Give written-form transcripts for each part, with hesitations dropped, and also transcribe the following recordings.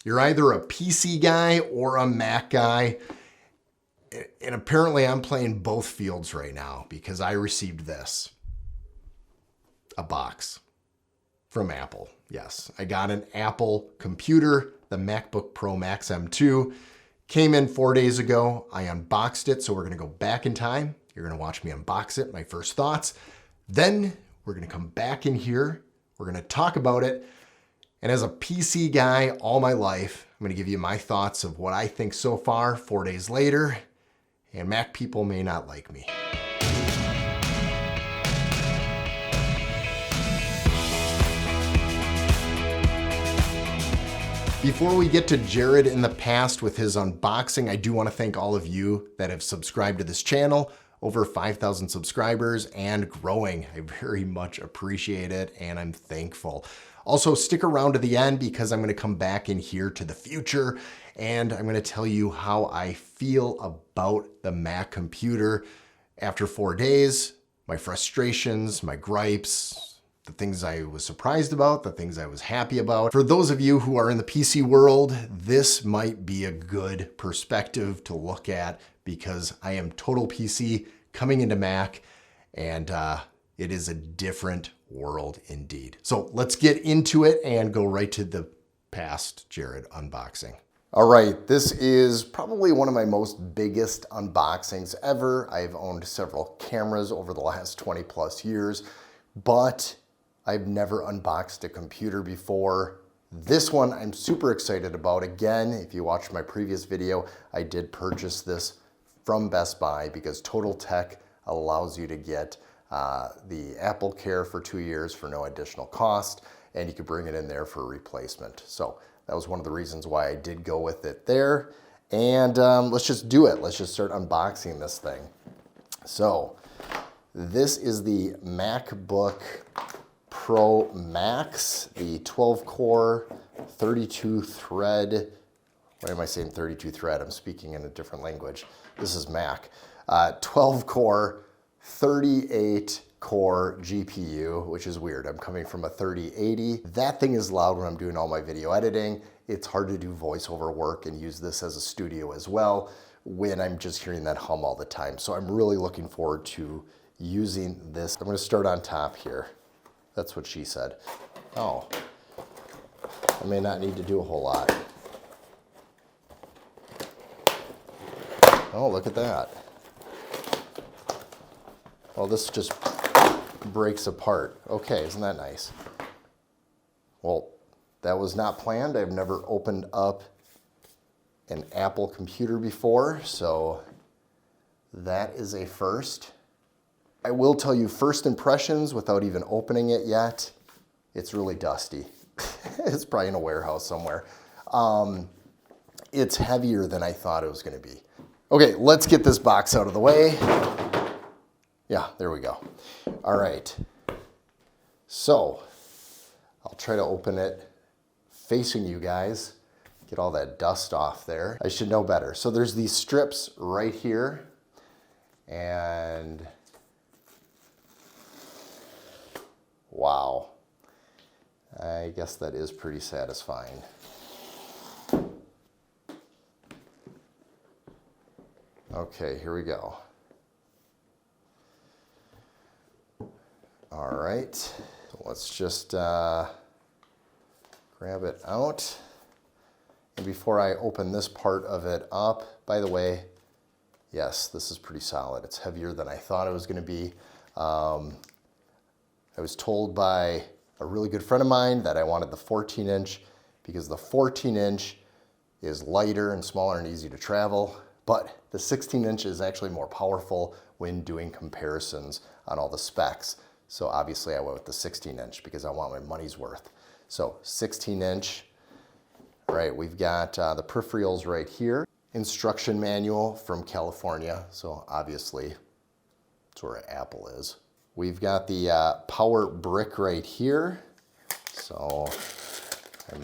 You're either a PC guy or a Mac guy. And apparently I'm playing both fields right now because I received this. A box from Apple. Yes, I got an Apple computer, the Macbook Pro Max M2. Came in 4 days ago. I unboxed it, so we're gonna go back in time. You're gonna watch me unbox it, my first thoughts. Then we're gonna come back in here. We're gonna talk about it. And as a PC guy all my life, I'm gonna give you my thoughts of what I think so far, 4 days later. And Mac people may not like me. Before we get to Jared in the past with his unboxing, I do want to thank all of you that have subscribed to this channel. Over 5,000 subscribers and growing. I very much appreciate it and I'm thankful. Also, stick around to the end because I'm going to come back in here to the future and I'm going to tell you how I feel about the Mac computer after 4 days, my frustrations, my gripes, the things I was surprised about, the things I was happy about. For those of you who are in the PC world, this might be a good perspective to look at because I am total PC coming into Mac and it is a different world indeed. So let's get into it and go right to the past Jared unboxing. All right, this is probably one of my most biggest unboxings ever. I've owned several cameras over the last 20 plus years, but I've never unboxed a computer before. This one I'm super excited about. Again, if you watched my previous video, I did purchase this from Best Buy because Total Tech allows you to get the Apple Care for 2 years for no additional cost, and you can bring it in there for a replacement. So that was one of the reasons why I did go with it there. And let's just do it. Let's just start unboxing this thing. So this is the MacBook Pro Max, the 12-core, 32-thread. Why am I saying 32-thread? I'm speaking in a different language. This is Mac. 12-core, 38-core GPU, which is weird. I'm coming from a 3080. That thing is loud when I'm doing all my video editing. It's hard to do voiceover work and use this as a studio as well when I'm just hearing that hum all the time. So I'm really looking forward to using this. I'm going to start on top here. That's what she said. Oh, I may not need to do a whole lot. Oh, look at that. Well, this just breaks apart. Okay, isn't that nice? Well, that was not planned. I've never opened up an Apple computer before, so that is a first. I will tell you first impressions without even opening it yet. It's really dusty. It's probably in a warehouse somewhere. It's heavier than I thought it was going to be. Okay, let's get this box out of the way. Yeah, there we go. All right. So I'll try to open it facing you guys, get all that dust off there. I should know better. So there's these strips right here and wow, I guess that is pretty satisfying. Okay, here we go. All right, so let's just grab it out. And before I open this part of it up, by the way, yes, this is pretty solid. It's heavier than I thought it was going to be. I was told by a really good friend of mine that I wanted the 14-inch because the 14-inch is lighter and smaller and easy to travel, but the 16-inch is actually more powerful when doing comparisons on all the specs. So obviously I went with the 16-inch because I want my money's worth. So 16-inch, right, we've got the peripherals right here. Instruction manual from California, so obviously that's where Apple is. We've got the power brick right here. So I'm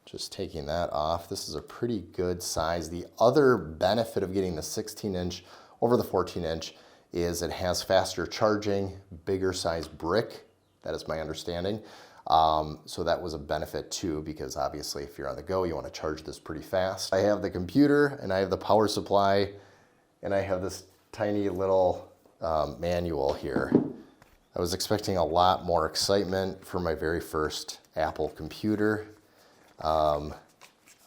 just taking that off. This is a pretty good size. The other benefit of getting the 16-inch over the 14-inch is it has faster charging, bigger size brick. That is my understanding. So that was a benefit too, because obviously if you're on the go, you want to charge this pretty fast. I have the computer and I have the power supply and I have this tiny little manual here. I was expecting a lot more excitement for my very first Apple computer. Oh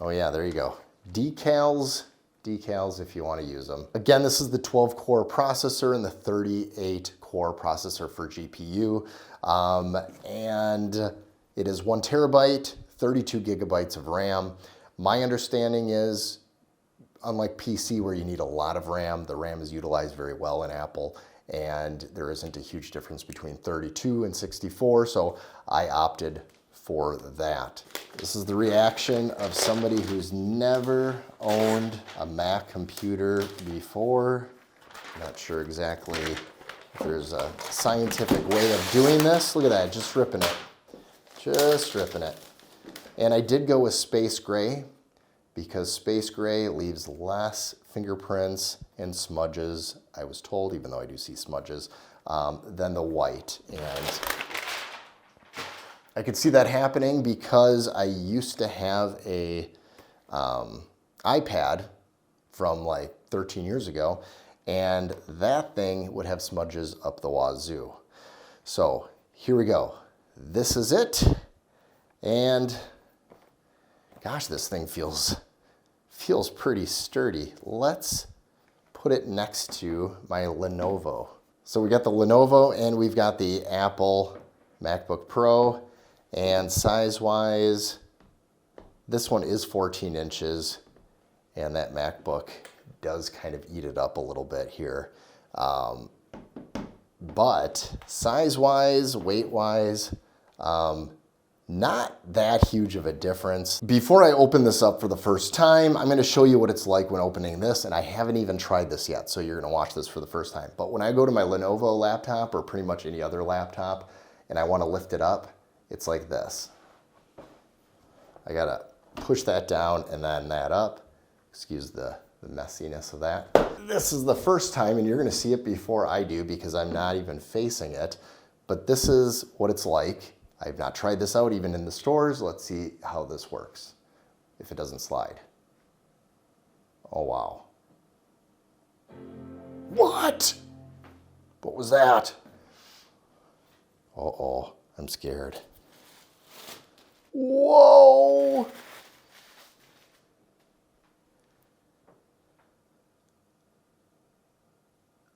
yeah, there you go. Decals if you want to use them. Again, this is the 12-core processor and the 38-core processor for GPU. And it is 1 terabyte, 32 gigabytes of RAM. My understanding is, unlike PC where you need a lot of RAM, the RAM is utilized very well in Apple, and there isn't a huge difference between 32 and 64, so I opted for that. This is the reaction of somebody who's never owned a Mac computer before. Not sure exactly if there's a scientific way of doing this. Look at that, just ripping it. Just ripping it. And I did go with space gray because space gray leaves less fingerprints and smudges, I was told, even though I do see smudges, than the white. And I could see that happening because I used to have a iPad from like 13 years ago, and that thing would have smudges up the wazoo. So here we go. This is it. And gosh, this thing feels pretty sturdy. Let's put it next to my Lenovo. So we got the Lenovo and we've got the Apple MacBook Pro. And size-wise, this one is 14 inches, and that MacBook does kind of eat it up a little bit here. But size-wise, weight-wise, not that huge of a difference. Before I open this up for the first time, I'm gonna show you what it's like when opening this, and I haven't even tried this yet, so you're gonna watch this for the first time. But when I go to my Lenovo laptop, or pretty much any other laptop, and I wanna lift it up, it's like this. I gotta push that down and then that up. Excuse the messiness of that. This is the first time, and you're gonna see it before I do because I'm not even facing it, but this is what it's like. I've not tried this out even in the stores. Let's see how this works, if it doesn't slide. Oh, wow. What? What was that? Uh-oh, I'm scared. Whoa!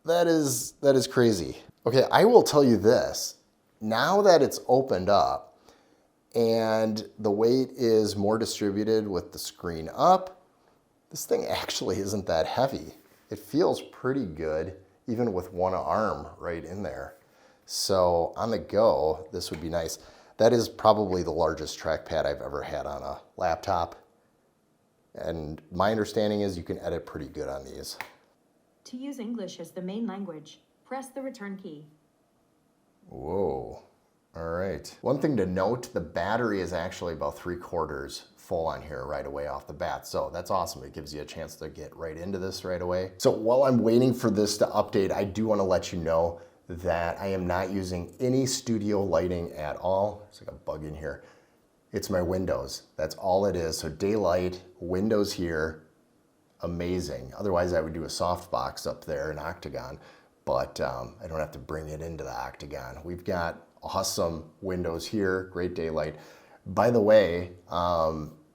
That is crazy. Okay, I will tell you this. Now that it's opened up and the weight is more distributed with the screen up, this thing actually isn't that heavy. It feels pretty good, even with one arm right in there. So on the go, this would be nice. That is probably the largest trackpad I've ever had on a laptop. And my understanding is you can edit pretty good on these. To use English as the main language, press the return key. Whoa, all right. One thing to note, the battery is actually about 3/4 full on here right away off the bat. So that's awesome. It gives you a chance to get right into this right away. So while I'm waiting for this to update, I do want to let you know that I am not using any studio lighting at all. There's like a bug in here. It's my windows. That's all it is. So daylight, windows here, amazing. Otherwise I would do a softbox up there, an octagon, but I don't have to bring it into the octagon. We've got awesome windows here, great daylight. By the way,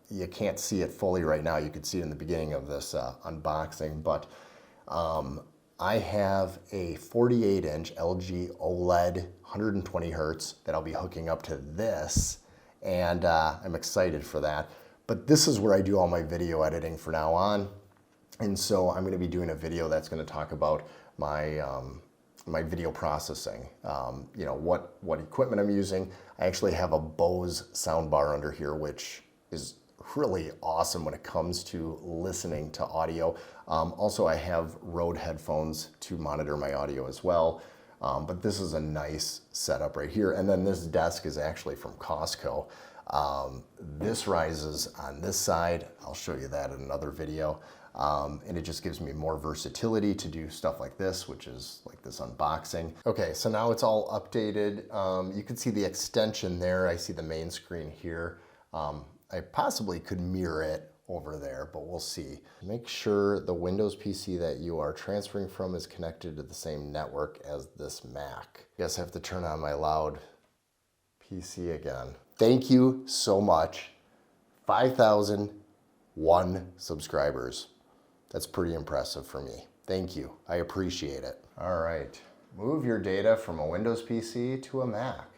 you can't see it fully right now. You could see it in the beginning of this unboxing, but I have a 48-inch LG OLED, 120 hertz that I'll be hooking up to this, and I'm excited for that. But this is where I do all my video editing from now on, and so I'm going to be doing a video that's going to talk about my my video processing. You know, what equipment I'm using. I actually have a Bose soundbar under here, which is really awesome when it comes to listening to audio. Also, I have Rode headphones to monitor my audio as well. But this is a nice setup right here. And then this desk is actually from Costco. This rises on this side. I'll show you that in another video. and it just gives me more versatility to do stuff like this, which is like this unboxing. Okay, so now it's all updated. You can see the extension there. I see the main screen here. I possibly could mirror it over there, but we'll see. Make sure the Windows PC that you are transferring from is connected to the same network as this Mac. I guess I have to turn on my loud PC again. Thank you so much. 5,001 subscribers. That's pretty impressive for me. Thank you. I appreciate it. All right, move your data from a Windows PC to a Mac.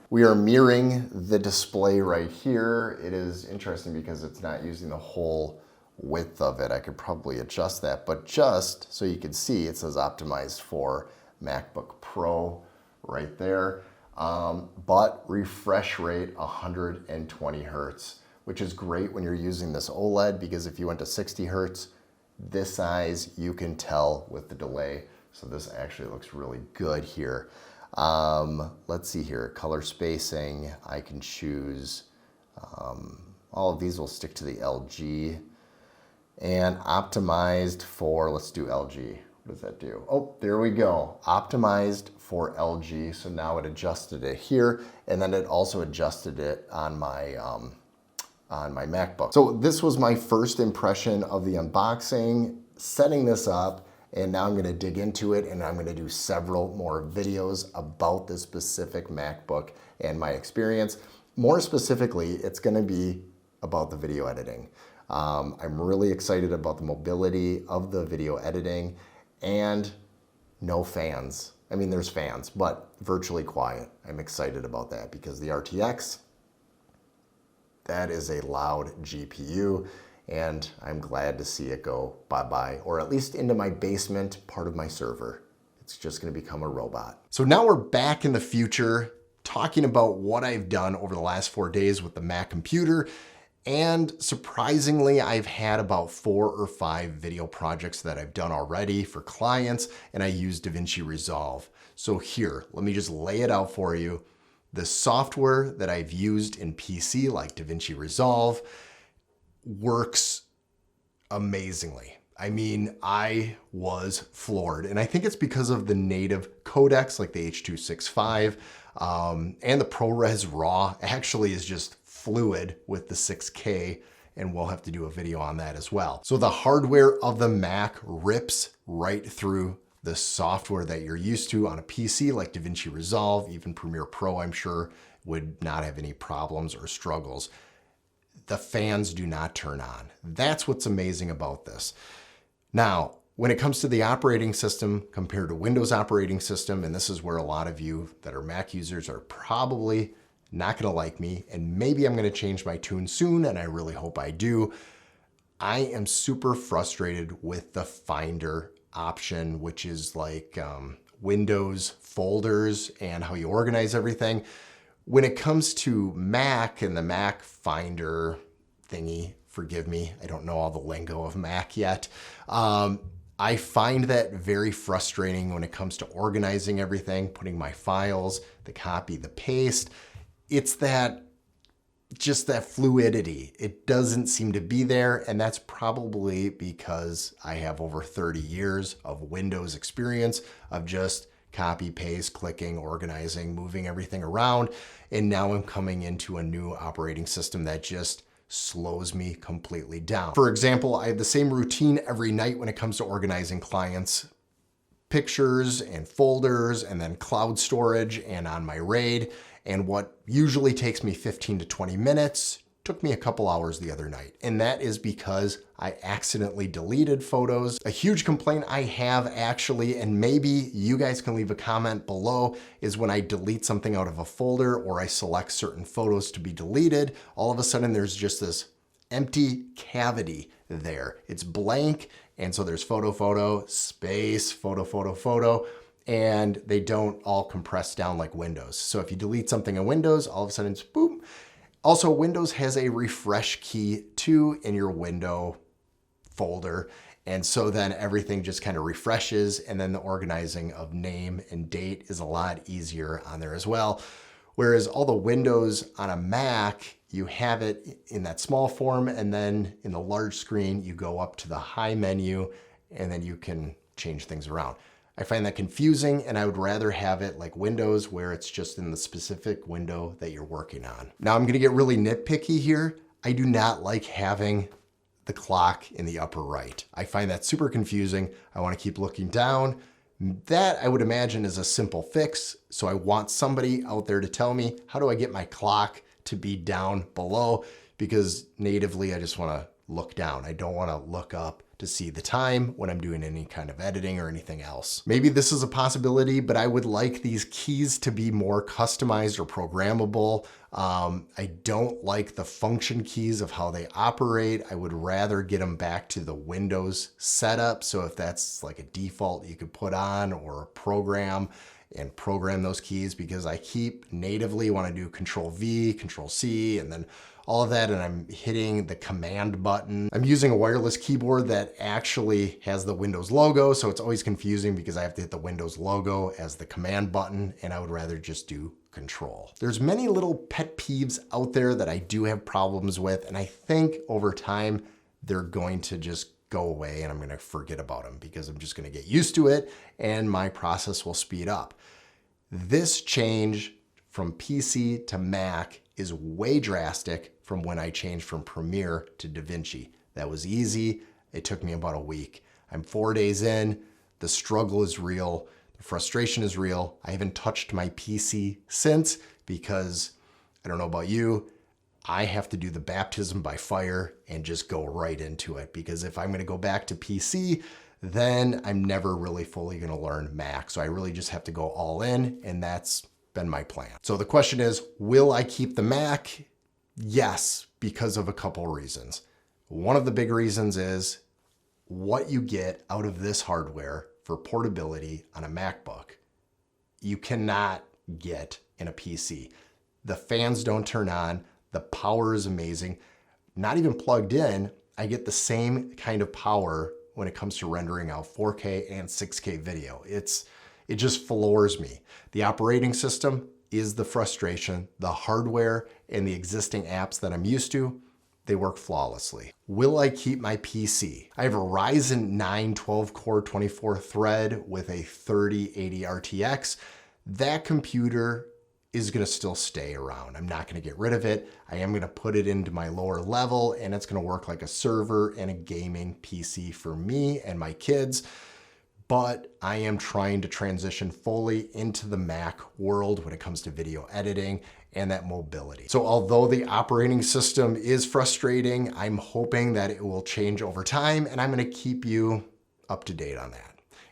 We are mirroring the display right here. It is interesting because it's not using the whole width of it. I could probably adjust that, but just so you can see, it says optimized for MacBook Pro right there. But refresh rate 120 Hertz, which is great when you're using this OLED, because if you went to 60 Hertz, this size, you can tell with the delay. So this actually looks really good here. Let's see here, color spacing, I can choose, all of these will stick to the LG, and optimized for, let's do LG. What does that do? Oh, there we go. Optimized for LG. So now it adjusted it here, and then it also adjusted it on my MacBook. So this was my first impression of the unboxing, setting this up, and now I'm gonna dig into it, and I'm gonna do several more videos about this specific MacBook and my experience. More specifically, it's gonna be about the video editing. I'm really excited about the mobility of the video editing, and no fans. I mean, there's fans, but virtually quiet. I'm excited about that because the RTX, that is a loud GPU, and I'm glad to see it go bye-bye, or at least into my basement part of my server. It's just gonna become a robot. So now we're back in the future, talking about what I've done over the last 4 days with the Mac computer. And surprisingly, I've had about 4 or 5 video projects that I've done already for clients, and I use DaVinci Resolve. So here, let me just lay it out for you. The software that I've used in PC, like DaVinci Resolve, works amazingly. I mean, I was floored, and I think it's because of the native codecs like the H.265, and the ProRes RAW actually is just fluid with the 6K, and we'll have to do a video on that as well. So the hardware of the Mac rips right through the software that you're used to on a PC like DaVinci Resolve. Even Premiere Pro, I'm sure, would not have any problems or struggles. The fans do not turn on. That's what's amazing about this. Now, when it comes to the operating system compared to Windows operating system, and this is where a lot of you that are Mac users are probably not gonna like me, and maybe I'm gonna change my tune soon, and I really hope I do. I am super frustrated with the Finder option, which is like Windows folders and how you organize everything. When it comes to Mac and the Mac Finder thingy, forgive me, I don't know all the lingo of Mac yet. I find that very frustrating when it comes to organizing everything, putting my files, the copy, the paste. It's just that fluidity. It doesn't seem to be there, and that's probably because I have over 30 years of Windows experience of just copy, paste, clicking, organizing, moving everything around, and now I'm coming into a new operating system that just slows me completely down. For example, I have the same routine every night when it comes to organizing clients' pictures and folders, and then cloud storage and on my RAID. And what usually takes me 15 to 20 minutes took me a couple hours the other night. And that is because I accidentally deleted photos. A huge complaint I have actually, and maybe you guys can leave a comment below, is when I delete something out of a folder or I select certain photos to be deleted, all of a sudden there's just this empty cavity there. It's blank, and so there's photo, space, photo, and they don't all compress down like Windows. So if you delete something in Windows, all of a sudden it's boom. Also, Windows has a refresh key too in your window folder. And so then everything just kind of refreshes, and then the organizing of name and date is a lot easier on there as well. Whereas all the windows on a Mac, you have it in that small form, and then in the large screen, you go up to the high menu, and then you can change things around. I find that confusing, and I would rather have it like Windows where it's just in the specific window that you're working on. Now I'm gonna get really nitpicky here. I do not like having the clock in the upper right. I find that super confusing. I wanna keep looking down. That I would imagine is a simple fix. So I want somebody out there to tell me, how do I get my clock to be down below? Because natively, I just wanna look down. I don't wanna look up to see the time when I'm doing any kind of editing or anything else. Maybe this is a possibility, but I would like these keys to be more customized or programmable. I don't like the function keys of how they operate. I would rather get them back to the Windows setup. So if that's like a default you could put on, or a program, and program those keys, because I keep natively want to do Control V, Control C, and then all of that, and I'm hitting the command button. I'm using a wireless keyboard that actually has the Windows logo, so it's always confusing because I have to hit the Windows logo as the command button, and I would rather just do Control. There's many little pet peeves out there that I do have problems with, and I think over time they're going to just go away and I'm gonna forget about them because I'm just gonna get used to it and my process will speed up. This change from PC to Mac is way drastic from when I changed from Premiere to DaVinci. That was easy. It took me about a week. I'm 4 days in. The struggle is real. The frustration is real. I haven't touched my PC since because I don't know about you, I have to do the baptism by fire and just go right into it, because if I'm gonna go back to PC, then I'm never really fully gonna learn Mac. So I really just have to go all in, and that's been my plan. So the question is, will I keep the Mac? Yes, because of a couple reasons. One of the big reasons is what you get out of this hardware for portability on a MacBook, you cannot get in a PC. The fans don't turn on. The power is amazing. Not even plugged in, I get the same kind of power when it comes to rendering out 4K and 6K video. It just floors me. The operating system is the frustration. The hardware and the existing apps that I'm used to, they work flawlessly. Will I keep my PC? I have a Ryzen 9 12-core 24-thread with a 3080 RTX. That computer is gonna still stay around. I'm not gonna get rid of it. I am gonna put it into my lower level, and it's gonna work like a server and a gaming PC for me and my kids. But I am trying to transition fully into the Mac world when it comes to video editing and that mobility. So although the operating system is frustrating, I'm hoping that it will change over time, and I'm gonna keep you up to date on that.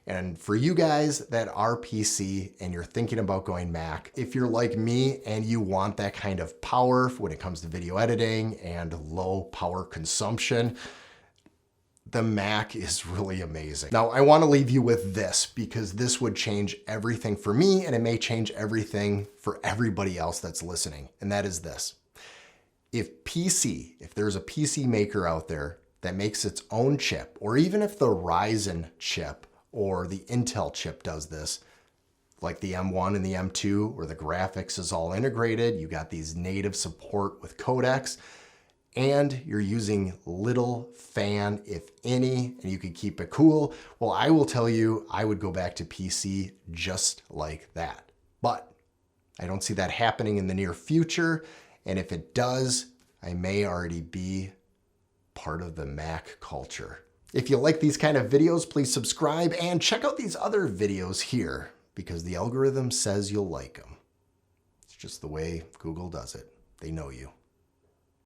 And for you guys that are PC and you're thinking about going Mac, if you're like me and you want that kind of power when it comes to video editing and low power consumption, the Mac is really amazing. Now, I want to leave you with this because this would change everything for me, and it may change everything for everybody else that's listening. And that is this. If there's a PC maker out there that makes its own chip, or even if the Ryzen chip or the Intel chip does this, like the M1 and the M2, where the graphics is all integrated, you got these native support with codecs, and you're using little fan, if any, and you can keep it cool, well, I will tell you, I would go back to PC just like that. But I don't see that happening in the near future, and if it does, I may already be part of the Mac culture. If you like these kind of videos, please subscribe and check out these other videos here because the algorithm says you'll like them. It's just the way Google does it. They know you.